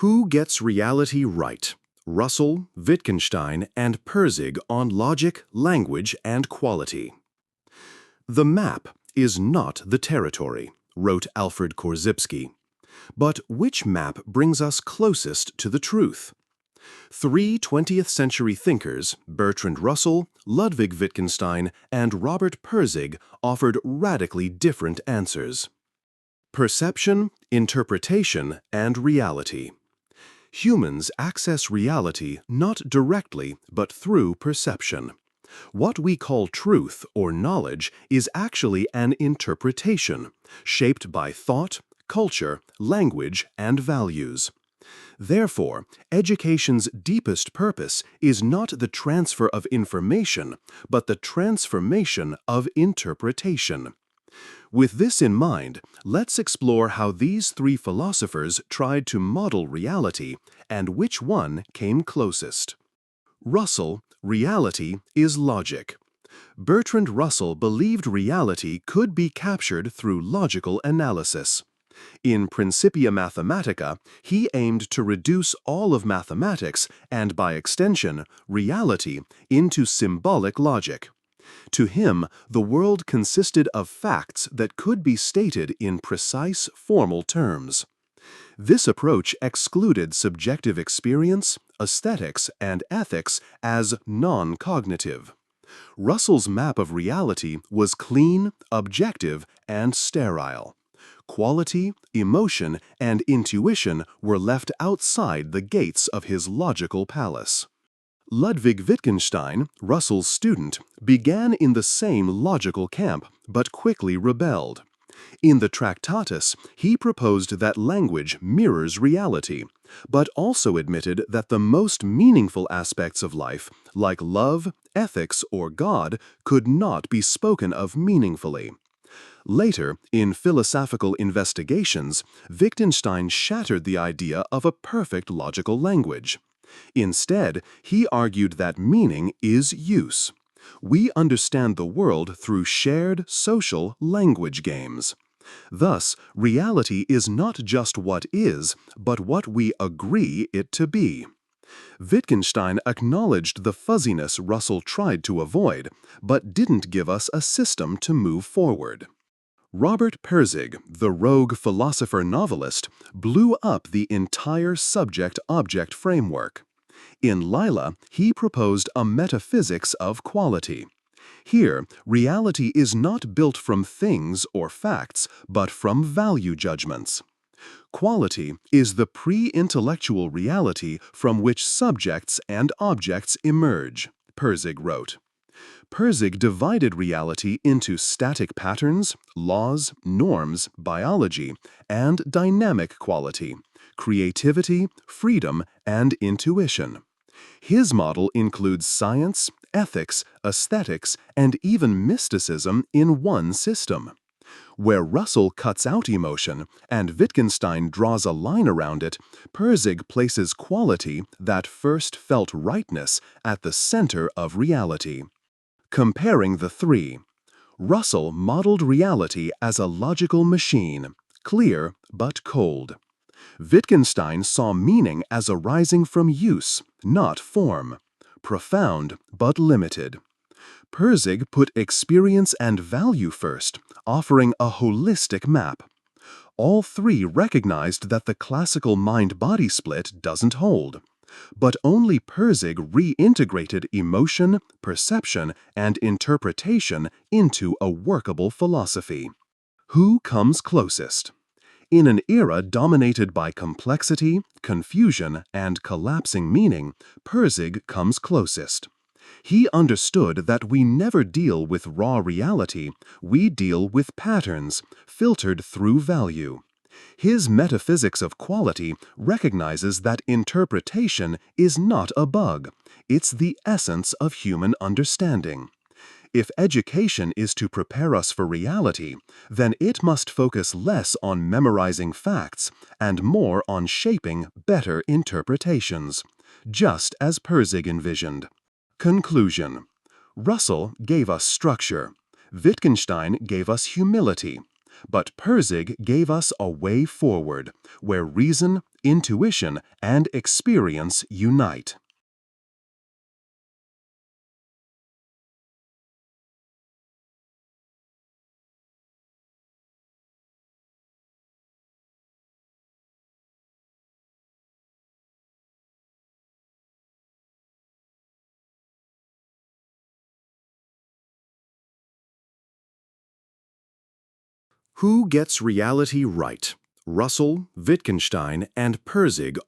Who gets reality right? Russell, Wittgenstein, and Pirsig on logic, language, and quality. The map is not the territory, wrote Alfred Korzybski. But which map brings us closest to the truth? Three 20th century thinkers, Bertrand Russell, Ludwig Wittgenstein, and Robert Pirsig, offered radically different answers. Perception, interpretation, and reality. Humans access reality not directly but through perception. What we call truth or knowledge is actually an interpretation, shaped by thought, culture, language, and values. Therefore, education's deepest purpose is not the transfer of information, but the transformation of interpretation. With this in mind, let's explore how these three philosophers tried to model reality and which one came closest. Russell, reality is logic. Bertrand Russell believed reality could be captured through logical analysis. In Principia Mathematica, he aimed to reduce all of mathematics and, by extension, reality, into symbolic logic. To him, the world consisted of facts that could be stated in precise, formal terms. This approach excluded subjective experience, aesthetics, and ethics as non-cognitive. Russell's map of reality was clean, objective, and sterile. Quality, emotion, and intuition were left outside the gates of his logical palace. Ludwig Wittgenstein, Russell's student, began in the same logical camp, but quickly rebelled. In the Tractatus, he proposed that language mirrors reality, but also admitted that the most meaningful aspects of life, like love, ethics, or God, could not be spoken of meaningfully. Later, in Philosophical Investigations, Wittgenstein shattered the idea of a perfect logical language. Instead, he argued that meaning is use. We understand the world through shared social language games. Thus, reality is not just what is, but what we agree it to be. Wittgenstein acknowledged the fuzziness Russell tried to avoid, but didn't give us a system to move forward. Robert Pirsig, the rogue philosopher-novelist, blew up the entire subject-object framework. In Lila, he proposed a metaphysics of quality. Here, reality is not built from things or facts, but from value judgments. Quality is the pre-intellectual reality from which subjects and objects emerge, Pirsig wrote. Pirsig divided reality into static patterns, laws, norms, biology, and dynamic quality, creativity, freedom, and intuition. His model includes science, ethics, aesthetics, and even mysticism in one system. Where Russell cuts out emotion and Wittgenstein draws a line around it, Pirsig places quality, that first felt rightness, at the center of reality. Comparing the three, Russell modeled reality as a logical machine, clear but cold. Wittgenstein saw meaning as arising from use, not form, profound but limited. Pirsig put experience and value first, offering a holistic map. All three recognized that the classical mind-body split doesn't hold. But only Pirsig reintegrated emotion, perception, and interpretation into a workable philosophy. Who comes closest? In an era dominated by complexity, confusion, and collapsing meaning, Pirsig comes closest. He understood that we never deal with raw reality, we deal with patterns, filtered through value. His metaphysics of quality recognizes that interpretation is not a bug, it's the essence of human understanding. If education is to prepare us for reality, then it must focus less on memorizing facts and more on shaping better interpretations, just as Pirsig envisioned. Conclusion. Russell gave us structure. Wittgenstein gave us humility. But Pirsig gave us a way forward, where reason, intuition, and experience unite. Who gets reality right? Russell, Wittgenstein, and Pirsig